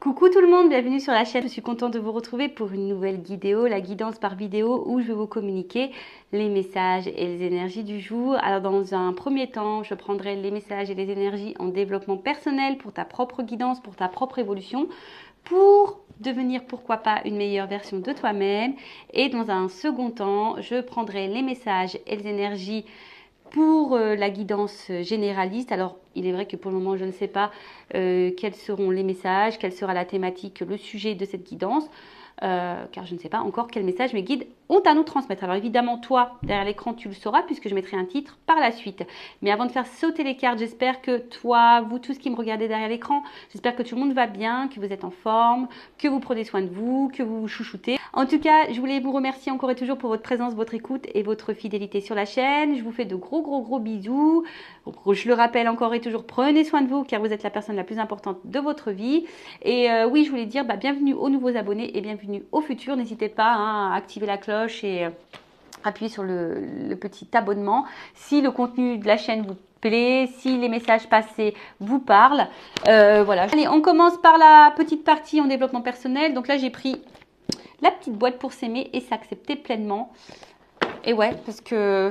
Coucou tout le monde, bienvenue sur la chaîne. Je suis contente de vous retrouver pour une nouvelle vidéo, la guidance par vidéo où je vais vous communiquer les messages et les énergies du jour. Alors dans un premier temps, je prendrai les messages et les énergies en développement personnel pour ta propre guidance, pour ta propre évolution, pour devenir pourquoi pas une meilleure version de toi-même. Et dans un second temps, je prendrai les messages et les énergies pour la guidance généraliste. Alors, il est vrai que pour le moment, je ne sais pas quels seront les messages, quelle sera la thématique, le sujet de cette guidance, car je ne sais pas encore quel message mes guides ont à nous transmettre. Alors évidemment, toi, derrière l'écran, tu le sauras puisque je mettrai un titre par la suite. Mais avant de faire sauter les cartes, j'espère que toi, vous tous qui me regardez derrière l'écran, j'espère que tout le monde va bien, que vous êtes en forme, que vous prenez soin de vous, que vous vous chouchoutez. En tout cas, je voulais vous remercier encore et toujours pour votre présence, votre écoute et votre fidélité sur la chaîne. Je vous fais de gros bisous. Je le rappelle encore et toujours, prenez soin de vous car vous êtes la personne la plus importante de votre vie. Et oui, je voulais dire bienvenue aux nouveaux abonnés et bienvenue aux futurs. N'hésitez pas à activer la cloche et appuyer sur le petit abonnement si le contenu de la chaîne vous plaît, si les messages passés vous parlent. Voilà. Allez, on commence par la petite partie en développement personnel. Donc là, j'ai pris la petite boîte pour s'aimer et s'accepter pleinement. Et ouais, parce que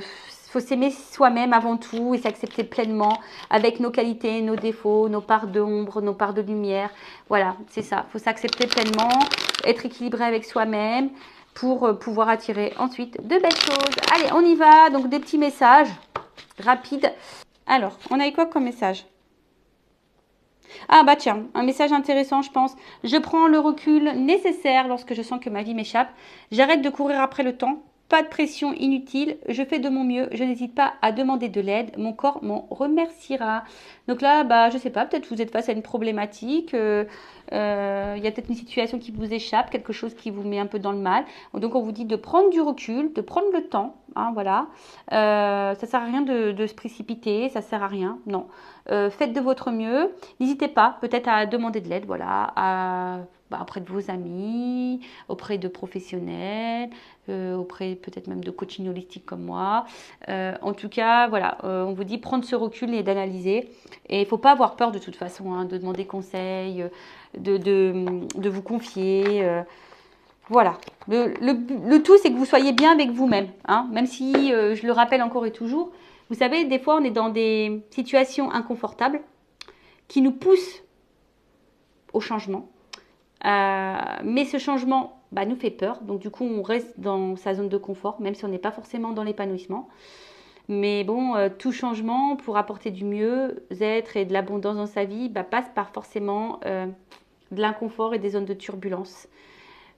faut s'aimer soi-même avant tout et s'accepter pleinement avec nos qualités, nos défauts, nos parts d'ombre, nos parts de lumière. Voilà, c'est ça. Faut s'accepter pleinement, être équilibré avec soi-même pour pouvoir attirer ensuite de belles choses. Allez, on y va. Donc, des petits messages rapides. Alors, on a eu quoi comme message ? Ah bah tiens, un message intéressant je pense. Je prends le recul nécessaire lorsque je sens que ma vie m'échappe. J'arrête de courir après le temps. Pas de pression inutile, je fais de mon mieux, je n'hésite pas à demander de l'aide, mon corps m'en remerciera. Donc là, bah, je sais pas, peut-être vous êtes face à une problématique, y a peut-être une situation qui vous échappe, quelque chose qui vous met un peu dans le mal. Donc on vous dit de prendre du recul, de prendre le temps, hein, voilà. Ça sert à rien de se précipiter, ça sert à rien, non. Faites de votre mieux, n'hésitez pas peut-être à demander de l'aide, voilà, auprès de vos amis, auprès de professionnels, auprès peut-être même de coaching holistique comme moi. En tout cas, voilà, on vous dit prendre ce recul et d'analyser. Et il ne faut pas avoir peur de toute façon, hein, de demander conseil, de vous confier. Voilà. Le tout, c'est que vous soyez bien avec vous-même. Hein, même si, je le rappelle encore et toujours, vous savez, des fois, on est dans des situations inconfortables qui nous poussent au changement. Mais ce changement nous fait peur. Donc du coup, on reste dans sa zone de confort, même si on n'est pas forcément dans l'épanouissement. Mais bon, tout changement pour apporter du mieux-être et de l'abondance dans sa vie passe par forcément de l'inconfort et des zones de turbulence.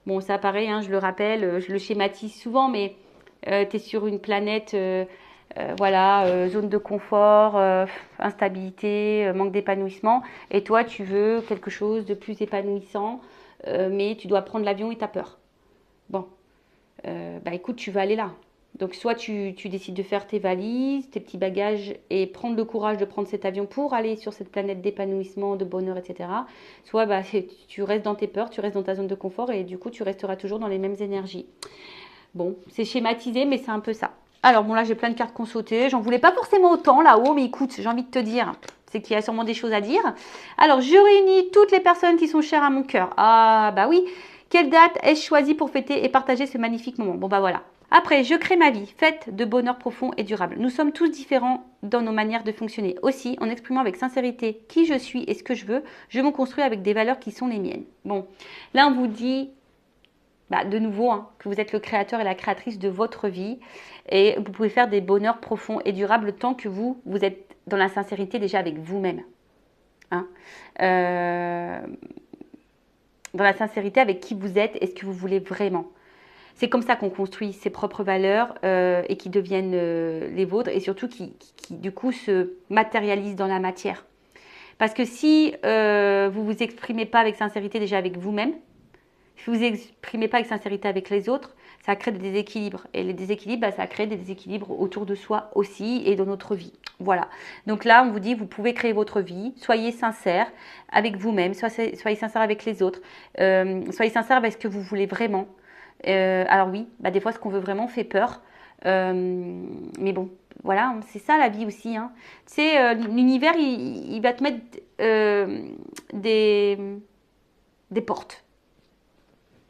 Bon, ça pareil, hein, je le rappelle, je le schématise souvent, mais tu es sur une planète... zone de confort, instabilité, manque d'épanouissement. Et toi, tu veux quelque chose de plus épanouissant, mais tu dois prendre l'avion et tu as peur. Bon, écoute, tu vas aller là. Donc, soit tu décides de faire tes valises, tes petits bagages et prendre le courage de prendre cet avion pour aller sur cette planète d'épanouissement, de bonheur, etc. Soit tu restes dans tes peurs, tu restes dans ta zone de confort et du coup, tu resteras toujours dans les mêmes énergies. Bon, c'est schématisé, mais c'est un peu ça. Alors bon, là, j'ai plein de cartes qu'on sautait. J'en voulais pas forcément autant là-haut, mais écoute, j'ai envie de te dire, c'est qu'il y a sûrement des choses à dire. Alors, je réunis toutes les personnes qui sont chères à mon cœur. Ah, bah oui. Quelle date ai-je choisi pour fêter et partager ce magnifique moment? Bon, bah voilà. Après, je crée ma vie, faite de bonheur profond et durable. Nous sommes tous différents dans nos manières de fonctionner. Aussi, en exprimant avec sincérité qui je suis et ce que je veux, je me construis avec des valeurs qui sont les miennes. Bon, là, on vous dit... de nouveau, hein, que vous êtes le créateur et la créatrice de votre vie et vous pouvez faire des bonheurs profonds et durables tant que vous êtes dans la sincérité déjà avec vous-même. Hein. Dans la sincérité avec qui vous êtes et ce que vous voulez vraiment. C'est comme ça qu'on construit ses propres valeurs et qui deviennent les vôtres et surtout qui du coup se matérialisent dans la matière. Parce que si vous ne vous exprimez pas avec sincérité déjà avec vous-même, si vous ne vous exprimez pas avec sincérité avec les autres, ça crée des déséquilibres. Et les déséquilibres, ça crée des déséquilibres autour de soi aussi et dans notre vie. Voilà. Donc là, on vous dit, vous pouvez créer votre vie. Soyez sincère avec vous-même. Soyez sincère avec les autres. Soyez sincère avec ce que vous voulez vraiment. Alors oui, des fois, ce qu'on veut vraiment fait peur. Mais bon, voilà, c'est ça la vie aussi. Hein. Tu sais, l'univers, il va te mettre des des portes.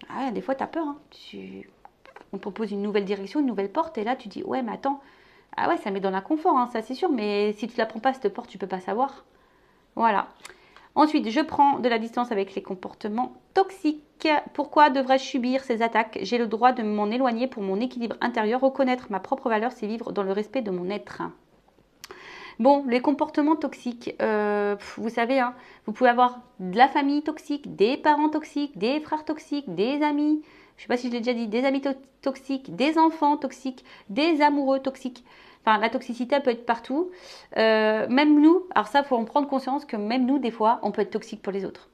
Ah, des fois, tu as peur. Hein. On propose une nouvelle direction, une nouvelle porte, et là, tu dis, ouais, mais attends, ah ouais, ça met dans l'inconfort, hein, ça c'est sûr, mais si tu ne la prends pas, cette porte, tu ne peux pas savoir. Voilà. Ensuite, je prends de la distance avec les comportements toxiques. Pourquoi devrais-je subir ces attaques? J'ai le droit de m'en éloigner pour mon équilibre intérieur. Reconnaître ma propre valeur, c'est vivre dans le respect de mon être. Bon, les comportements toxiques, vous savez, hein, vous pouvez avoir de la famille toxique, des parents toxiques, des frères toxiques, des amis, je ne sais pas si je l'ai déjà dit, des amis toxiques, des enfants toxiques, des amoureux toxiques. Enfin, la toxicité peut être partout. Même nous, alors ça, il faut en prendre conscience que même nous, des fois, on peut être toxique pour les autres.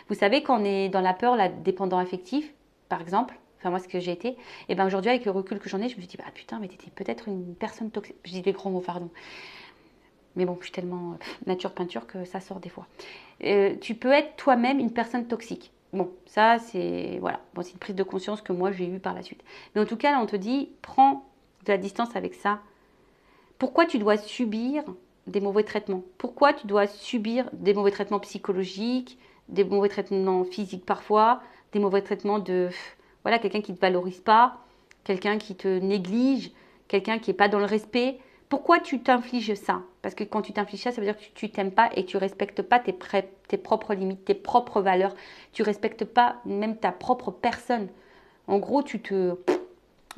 Vous savez, quand on est dans la peur, la dépendant affectif, par exemple, enfin moi, ce que j'ai été, et bien aujourd'hui, avec le recul que j'en ai, je me suis dit, bah putain, mais t'étais peut-être une personne toxique. Je dis des gros mots, pardon. Mais bon, je suis tellement nature peinture que ça sort des fois. Tu peux être toi-même une personne toxique. Bon, ça, c'est voilà. Bon, c'est une prise de conscience que moi, j'ai eue par la suite. Mais en tout cas, là, on te dit, prends de la distance avec ça. Pourquoi tu dois subir des mauvais traitements? Pourquoi tu dois subir des mauvais traitements psychologiques, des mauvais traitements physiques parfois, des mauvais traitements de voilà, quelqu'un qui ne te valorise pas, quelqu'un qui te néglige, quelqu'un qui n'est pas dans le respect? Pourquoi tu t'infliges ça? Parce que quand tu t'infliges ça, ça veut dire que tu t'aimes pas et tu respectes pas tes propres limites, tes propres valeurs. Tu respectes pas même ta propre personne. En gros,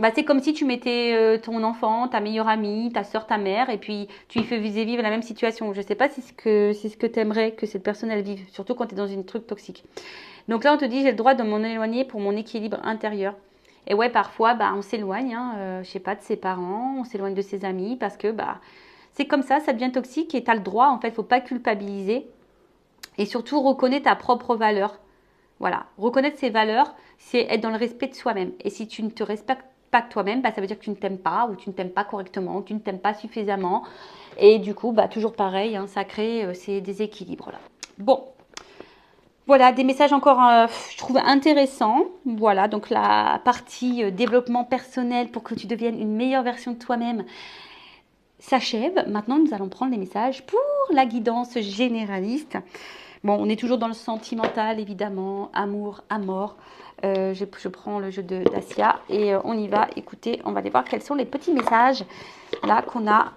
bah, c'est comme si tu mettais ton enfant, ta meilleure amie, ta soeur, ta mère, et puis tu lui faisais vivre la même situation. Je ne sais pas si c'est ce que tu aimerais que cette personne elle vive, surtout quand tu es dans une truc toxique. Donc là, on te dit, j'ai le droit de m'en éloigner pour mon équilibre intérieur. Et ouais, parfois, bah, on s'éloigne, hein, je sais pas, de ses parents, on s'éloigne de ses amis, parce que bah, c'est comme ça devient toxique, et tu as le droit, en fait, il ne faut pas culpabiliser. Et surtout, reconnaître ta propre valeur. Voilà, reconnaître ses valeurs, c'est être dans le respect de soi-même. Et si tu ne te respectes pas que toi-même, bah, ça veut dire que tu ne t'aimes pas, ou tu ne t'aimes pas correctement, ou tu ne t'aimes pas suffisamment. Et du coup, bah, toujours pareil, hein, ça crée ces déséquilibres-là. Bon, voilà, des messages encore, je trouve intéressants. Voilà, donc la partie développement personnel pour que tu deviennes une meilleure version de toi-même s'achève. Maintenant, nous allons prendre les messages pour la guidance généraliste. Bon, on est toujours dans le sentimental, évidemment, amour, à mort. Je prends le jeu de Dacia et on y va. Écoutez, on va aller voir quels sont les petits messages là qu'on a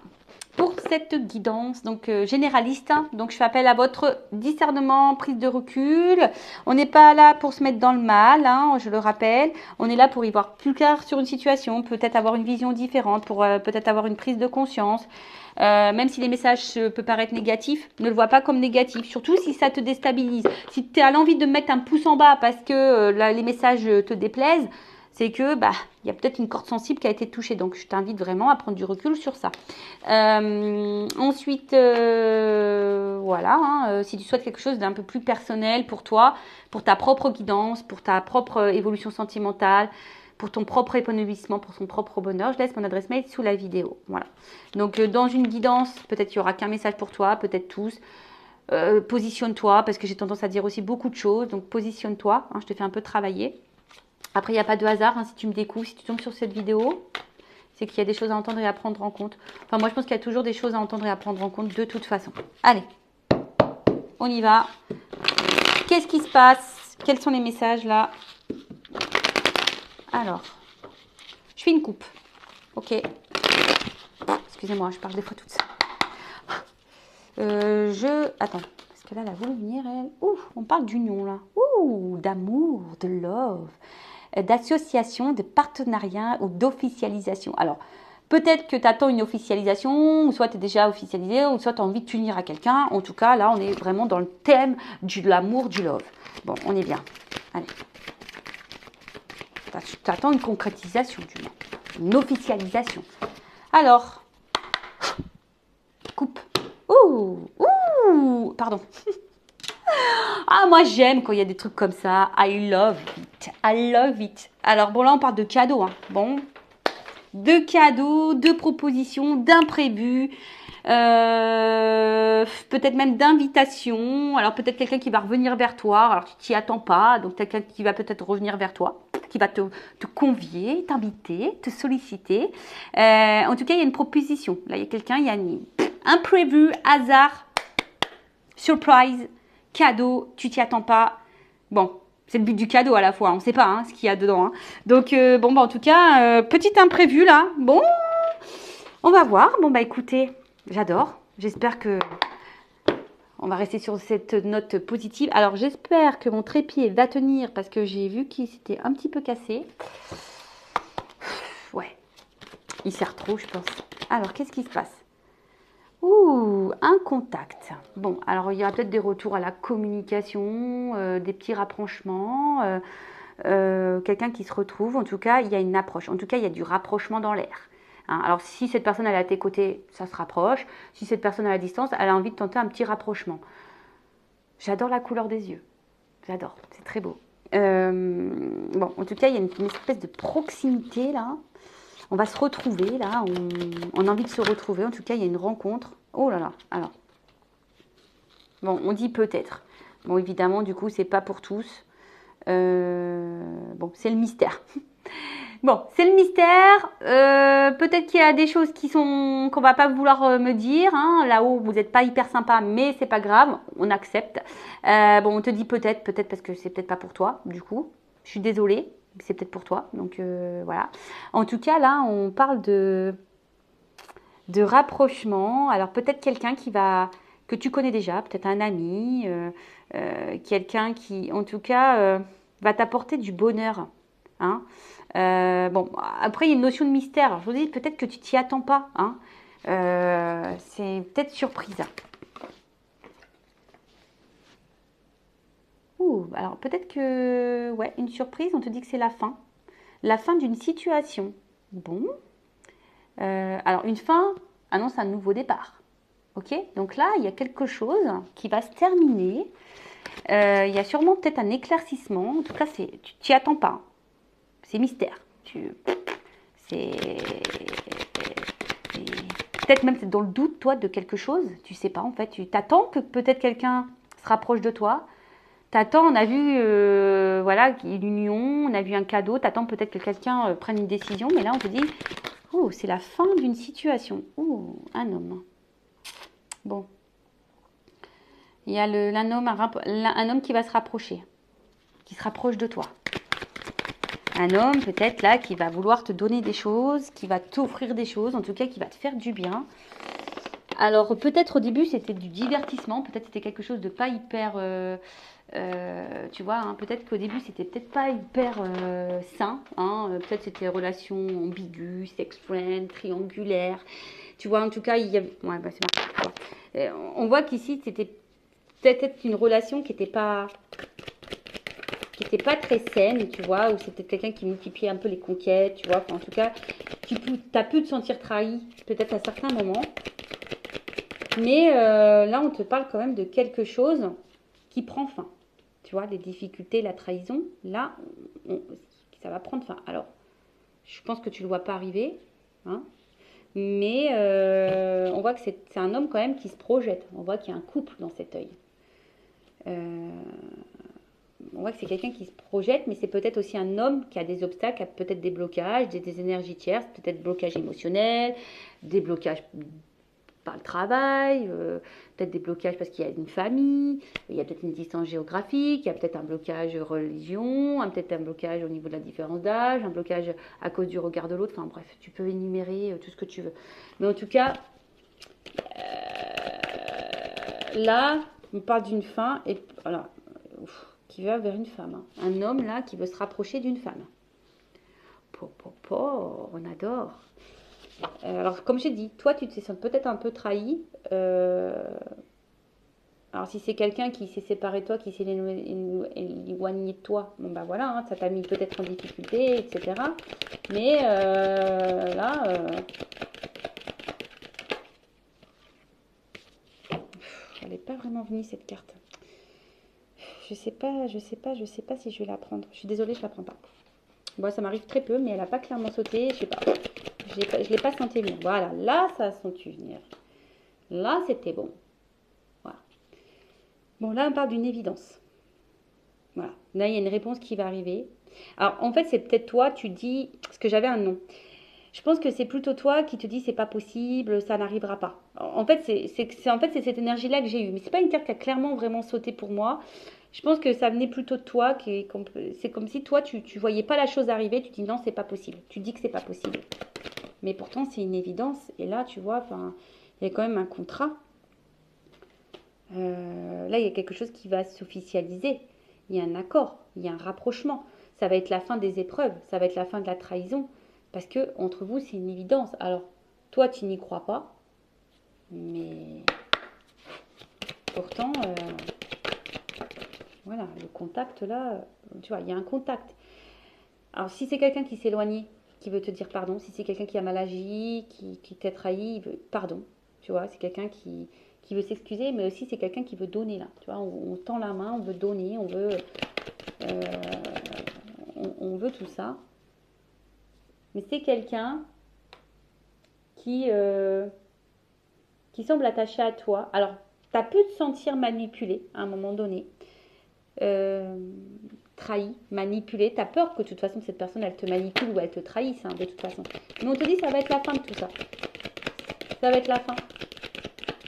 pour cette guidance donc généraliste. Donc, je fais appel à votre discernement, prise de recul. On n'est pas là pour se mettre dans le mal, hein, je le rappelle. On est là pour y voir plus clair sur une situation, peut-être avoir une vision différente, pour peut-être avoir une prise de conscience. Même si les messages peuvent paraître négatifs, ne le vois pas comme négatif, surtout si ça te déstabilise. Si tu as l'envie de mettre un pouce en bas parce que les messages te déplaisent, c'est que bah il y a peut-être une corde sensible qui a été touchée. Donc, je t'invite vraiment à prendre du recul sur ça. Ensuite, voilà, hein, si tu souhaites quelque chose d'un peu plus personnel pour toi, pour ta propre guidance, pour ta propre évolution sentimentale, pour ton propre épanouissement, pour son propre bonheur, je laisse mon adresse mail sous la vidéo. Voilà. Donc, dans une guidance, peut-être qu'il n'y aura qu'un message pour toi, peut-être tous. Positionne-toi, parce que j'ai tendance à dire aussi beaucoup de choses. Donc, positionne-toi. Hein, je te fais un peu travailler. Après, il n'y a pas de hasard. Hein, si tu me découvres, si tu tombes sur cette vidéo, c'est qu'il y a des choses à entendre et à prendre en compte. Enfin, moi, je pense qu'il y a toujours des choses à entendre et à prendre en compte de toute façon. Allez, on y va. Qu'est-ce qui se passe? Quels sont les messages là? Alors, je fais une coupe. Ok. Excusez-moi, je parle des fois toute seule. Attends, parce que là, elle a voulu venir, elle. Ouh, on parle d'union là. Ouh, d'amour, de love, d'association, de partenariat ou d'officialisation. Alors, peut-être que tu attends une officialisation, ou soit tu es déjà officialisé, ou soit tu as envie de t'unir à quelqu'un. En tout cas, là, on est vraiment dans le thème de l'amour, du love. Bon, on est bien. Allez. Tu attends une concrétisation, du moins. Une officialisation. Alors, coupe. Ouh, ouh, pardon. Ah, moi, j'aime quand il y a des trucs comme ça. I love it. I love it. Alors, bon, là, on parle de cadeaux. Hein. Bon, de cadeaux, de propositions, d'imprévus. Peut-être même d'invitations. Alors, peut-être quelqu'un qui va revenir vers toi. Alors, tu t'y attends pas. Donc, quelqu'un qui va peut-être revenir vers toi, qui va te convier, t'inviter, te solliciter. En tout cas, il y a une proposition. Là, il y a quelqu'un, il y a un imprévu, hasard, surprise, cadeau, tu t'y attends pas. Bon, c'est le but du cadeau à la fois, on ne sait pas hein, ce qu'il y a dedans. Hein. Donc, bon, bah, en tout cas, petit imprévu là. Bon, on va voir. Bon, bah écoutez, j'adore. J'espère que on va rester sur cette note positive. Alors, j'espère que mon trépied va tenir parce que j'ai vu qu'il s'était un petit peu cassé. Ouais, il sert trop, je pense. Alors, qu'est-ce qui se passe? Ouh, un contact. Bon, alors il y aura peut-être des retours à la communication, des petits rapprochements, quelqu'un qui se retrouve. En tout cas, il y a une approche. En tout cas, il y a du rapprochement dans l'air. Hein, alors, si cette personne elle est à tes côtés, ça se rapproche. Si cette personne est à la distance, elle a envie de tenter un petit rapprochement. J'adore la couleur des yeux. J'adore, c'est très beau. Bon, en tout cas, il y a une espèce de proximité là. On va se retrouver là, on a envie de se retrouver. En tout cas, il y a une rencontre. Oh là là, alors. Bon, on dit peut-être. Bon, évidemment, du coup, c'est pas pour tous. Bon, c'est le mystère. Bon, c'est le mystère. Peut-être qu'il y a des choses qu'on va pas vouloir me dire. Hein. Là-haut, vous n'êtes pas hyper sympa, mais c'est pas grave, on accepte. Bon, on te dit peut-être parce que c'est peut-être pas pour toi, du coup. Je suis désolée, c'est peut-être pour toi. Donc voilà. En tout cas, là, on parle de rapprochement. Alors peut-être quelqu'un que tu connais déjà, peut-être un ami, quelqu'un qui, en tout cas, va t'apporter du bonheur. Hein. Bon, après, il y a une notion de mystère. Alors, je vous dis, peut-être que tu t'y attends pas. Hein. C'est peut-être surprise. Ouh, alors peut-être que, ouais, une surprise, on te dit que c'est la fin. La fin d'une situation. Bon. Alors, une fin annonce un nouveau départ. Ok? Donc là, il y a quelque chose qui va se terminer. Il y a sûrement peut-être un éclaircissement. En tout cas, tu t'y attends pas. C'est mystère. C'est peut-être même dans le doute, toi, de quelque chose. Tu sais pas, en fait. Tu t'attends que peut-être quelqu'un se rapproche de toi. T'attends, on a vu voilà, une union, on a vu un cadeau. T'attends peut-être que quelqu'un prenne une décision. Mais là, on te dit, oh, c'est la fin d'une situation. Oh, un homme. Bon. Il y a un homme qui va se rapprocher. Qui se rapproche de toi. Un homme peut-être là qui va vouloir te donner des choses, qui va t'offrir des choses, en tout cas qui va te faire du bien. Alors peut-être au début c'était du divertissement, peut-être c'était quelque chose de pas hyper, tu vois, hein, peut-être qu'au début c'était peut-être pas hyper sain, hein, peut-être c'était relation ambiguë, sex friend, triangulaire, tu vois, en tout cas il y a, ouais bah c'est marrant. On voit qu'ici c'était peut-être une relation qui n'était pas très saine, tu vois, ou c'était quelqu'un qui multipliait un peu les conquêtes, tu vois. Enfin, en tout cas, tu as pu te sentir trahi, peut-être à certains moments. Mais là, on te parle quand même de quelque chose qui prend fin. Tu vois, les difficultés, la trahison, là, ça va prendre fin. Alors, je pense que tu ne le vois pas arriver, hein, mais on voit que c'est un homme quand même qui se projette. On voit qu'il y a un couple dans cet œil. On voit que c'est quelqu'un qui se projette, mais c'est peut-être aussi un homme qui a des obstacles, qui a peut-être des blocages, des énergies tierces, peut-être blocages émotionnels, des blocages par le travail, peut-être des blocages parce qu'il y a une famille, il y a peut-être une distance géographique, il y a peut-être un blocage religion, peut-être un blocage au niveau de la différence d'âge, un blocage à cause du regard de l'autre, enfin bref, tu peux énumérer tout ce que tu veux. Mais en tout cas, là, on parle d'une fin, et voilà, qui va vers une femme. Hein. Un homme là qui veut se rapprocher d'une femme. On adore. Alors comme j'ai dit, toi tu te sens peut-être un peu trahi. Alors si c'est quelqu'un qui s'est séparé de toi, qui s'est éloigné de toi, bon bah voilà, hein, ça t'a mis peut-être en difficulté, etc. Mais là, elle n'est pas vraiment venue cette carte. Je sais pas si je vais la prendre. Je suis désolée, je la prends pas. Bon, ça m'arrive très peu, mais elle n'a pas clairement sauté. Je sais pas. Je l'ai pas senti venir. Voilà, là, ça a senti venir. Là, c'était bon. Voilà. Bon, là, on parle d'une évidence. Voilà. Là, il y a une réponse qui va arriver. Alors, en fait, c'est peut-être toi, tu dis, parce que j'avais un nom. Je pense que c'est plutôt toi qui te dis c'est pas possible, ça n'arrivera pas. En fait, c'est cette énergie-là que j'ai eue. Mais c'est pas une carte qui a clairement vraiment sauté pour moi. Je pense que ça venait plutôt de toi. C'est comme si toi, tu ne voyais pas la chose arriver. Tu dis non, c'est pas possible. Tu dis que c'est pas possible. Mais pourtant, c'est une évidence. Et là, tu vois, il y a quand même un contrat. Là, il y a quelque chose qui va s'officialiser. Il y a un accord, il y a un rapprochement. Ça va être la fin des épreuves, ça va être la fin de la trahison. Parce que entre vous, c'est une évidence. Alors, toi, tu n'y crois pas. Mais pourtant, voilà, le contact là, tu vois, il y a un contact. Alors, si c'est quelqu'un qui s'est éloigné, qui veut te dire pardon, si c'est quelqu'un qui a mal agi, qui t'a trahi, il veut pardon. Tu vois, c'est quelqu'un qui veut s'excuser, mais aussi c'est quelqu'un qui veut donner là. Tu vois, on tend la main, on veut donner, euh, on veut tout ça. Mais c'est quelqu'un qui semble attaché à toi. Alors, tu as pu te sentir manipulé à un moment donné, trahi, manipulé. Tu as peur que de toute façon cette personne elle te manipule ou elle te trahisse de toute façon. Mais on te dit ça va être la fin de tout ça. Ça va être la fin.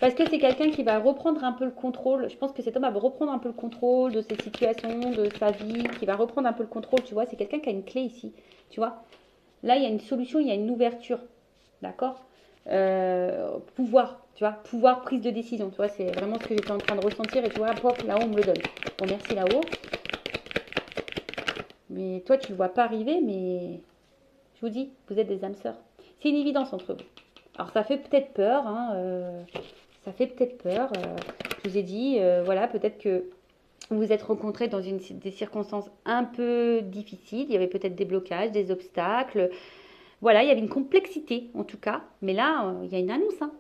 Parce que c'est quelqu'un qui va reprendre un peu le contrôle. Je pense que cet homme va reprendre un peu le contrôle de ses situations, de sa vie, qui va reprendre un peu le contrôle, tu vois. C'est quelqu'un qui a une clé ici, tu vois. Là, il y a une solution, il y a une ouverture, d'accord. Pouvoir, tu vois, pouvoir, prise de décision, tu vois. C'est vraiment ce que j'étais en train de ressentir et tu vois, pop, là-haut, on me le donne. Bon, merci là-haut. Mais toi, tu ne le vois pas arriver, mais je vous dis, vous êtes des âmes sœurs. C'est une évidence entre vous. Alors, ça fait peut-être peur, hein, ça fait peut-être peur. Je vous ai dit, voilà, peut-être que vous vous êtes rencontrés dans des circonstances un peu difficiles. Il y avait peut-être des blocages, des obstacles. Voilà, il y avait une complexité en tout cas. Mais là, il y a une annonce. Hein.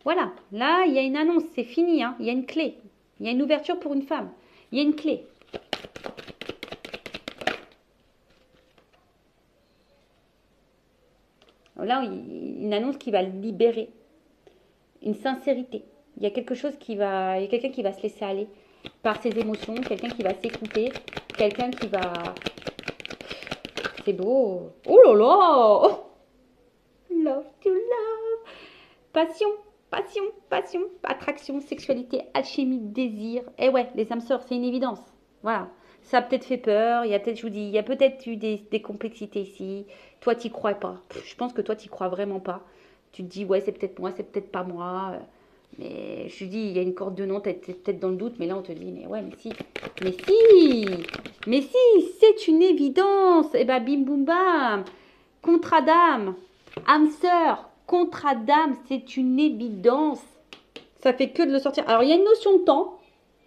Voilà, là, il y a une annonce. C'est fini. Hein. Il y a une clé. Il y a une ouverture pour une femme. Il y a une clé. Là, une annonce qui va libérer. Une sincérité. Il y a quelque chose il y a quelqu'un qui va se laisser aller par ses émotions, quelqu'un qui va s'écouter, quelqu'un qui va... C'est beau. Oh là là, oh. Love to love. Passion, passion, passion, attraction, sexualité, alchimie, désir. Eh ouais, les âmes sœurs, c'est une évidence. Voilà. Ça a peut-être fait peur, il y a peut-être, je vous dis, il y a peut-être eu des complexités ici. Toi, tu n'y crois pas. Je pense que toi, tu n'y crois vraiment pas. Tu te dis, ouais, c'est peut-être moi, c'est peut-être pas moi. Mais je te dis, il y a une corde de non, t'es peut-être dans le doute, mais là, on te dit, mais ouais, mais si. Mais si. Mais si, c'est une évidence. Eh ben, bim, boum, bam. Contrat d'âme. Âme sœur. Contrat d'âme, c'est une évidence. Ça fait que de le sortir. Alors, il y a une notion de temps.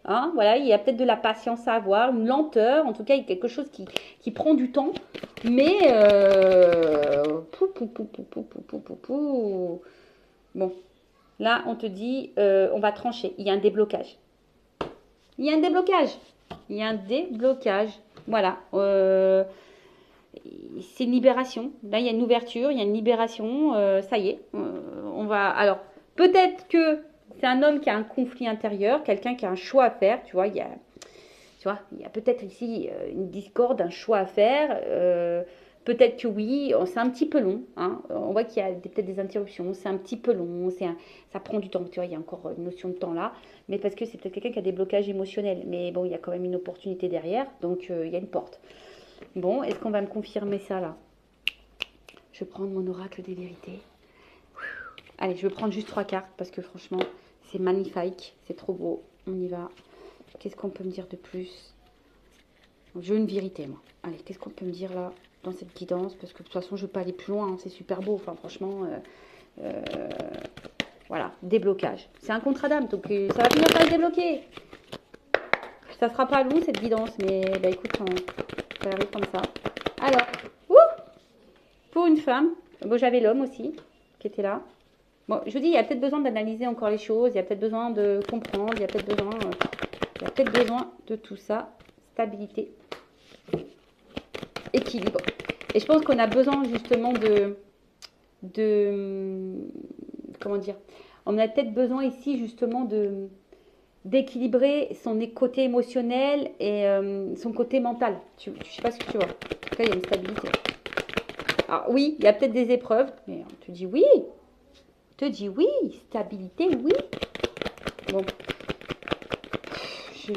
Hein, voilà, il y a peut-être de la patience à avoir, une lenteur, en tout cas il y a quelque chose qui prend du temps, mais bon, là on te dit on va trancher, il y a un déblocage. Il y a un déblocage. Il y a un déblocage. Voilà. C'est une libération. Là, il y a une ouverture, il y a une libération. Ça y est. On va. Alors, peut-être que c'est un homme qui a un conflit intérieur, quelqu'un qui a un choix à faire. Tu vois, il y a peut-être ici une discorde, un choix à faire. Peut-être que oui, c'est un petit peu long. Hein. On voit qu'il y a peut-être des interruptions. C'est un petit peu long. Ça prend du temps. Tu vois, il y a encore une notion de temps là. Mais parce que c'est peut-être quelqu'un qui a des blocages émotionnels. Mais bon, il y a quand même une opportunité derrière. Donc, il y a une porte. Bon, est-ce qu'on va me confirmer ça là? Je vais prendre mon oracle des vérités. Allez, je vais prendre juste 3 cartes parce que franchement, c'est magnifique. C'est trop beau. On y va. Qu'est-ce qu'on peut me dire de plus? Je veux une vérité, moi. Allez, qu'est-ce qu'on peut me dire là dans cette guidance? Parce que de toute façon, je ne veux pas aller plus loin. Hein. C'est super beau. Enfin, franchement, voilà, déblocage. C'est un contrat d'âme, donc ça va finir par se débloquer. Ça sera pas long cette guidance, mais bah écoute, ça arrive comme ça. Alors, pour une femme, bon, j'avais l'homme aussi qui était là. Bon, je vous dis, il y a peut-être besoin d'analyser encore les choses, il y a peut-être besoin de comprendre, il y a peut-être besoin de tout ça. Stabilité, équilibre. Et je pense qu'on a besoin justement comment dire, on a peut-être besoin ici justement d'équilibrer son côté émotionnel et son côté mental. Je ne sais pas ce que tu vois. En tout cas, il y a une stabilité. Alors oui, il y a peut-être des épreuves, mais on te dit oui. Stabilité, oui. Bon.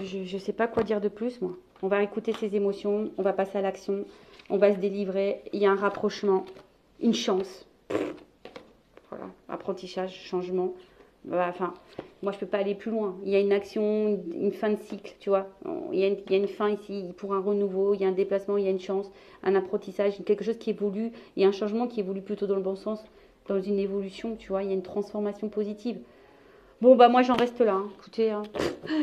je sais pas quoi dire de plus, moi. On va écouter ses émotions, on va passer à l'action, on va se délivrer. Il y a un rapprochement, une chance. Voilà, apprentissage, changement. Enfin, moi, je peux pas aller plus loin. Il y a une action, une fin de cycle, tu vois. Il y a une fin ici pour un renouveau, il y a un déplacement, il y a une chance, un apprentissage, quelque chose qui évolue. Il y a un changement qui évolue plutôt dans le bon sens, dans une évolution, tu vois. Il y a une transformation positive. Bon, bah moi, j'en reste là. Hein. Écoutez, hein.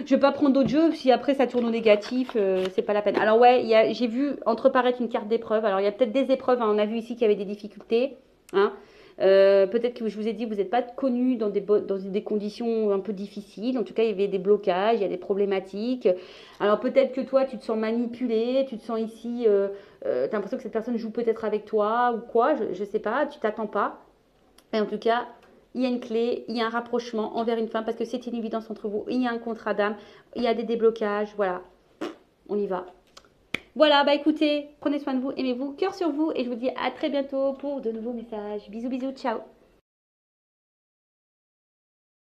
Je vais pas prendre d'autres jeux. Si après, ça tourne au négatif, c'est pas la peine. Alors ouais, j'ai vu entreparaître une carte d'épreuve. Alors, il y a peut-être des épreuves. Hein. On a vu ici qu'il y avait des difficultés. Hein. Peut-être que je vous ai dit, vous n'êtes pas connu dans des conditions un peu difficiles. En tout cas, il y avait des blocages, il y a des problématiques. Alors peut-être que toi, tu te sens manipulé, tu te sens ici, tu as l'impression que cette personne joue peut-être avec toi ou quoi, je ne sais pas, tu t'attends pas. Et en tout cas, il y a une clé, il y a un rapprochement envers une femme parce que c'est une évidence entre vous. Il y a un contrat d'âme, il y a des déblocages, voilà. On y va. Voilà, bah écoutez, prenez soin de vous, aimez-vous, cœur sur vous et je vous dis à très bientôt pour de nouveaux messages. Bisous, bisous, ciao.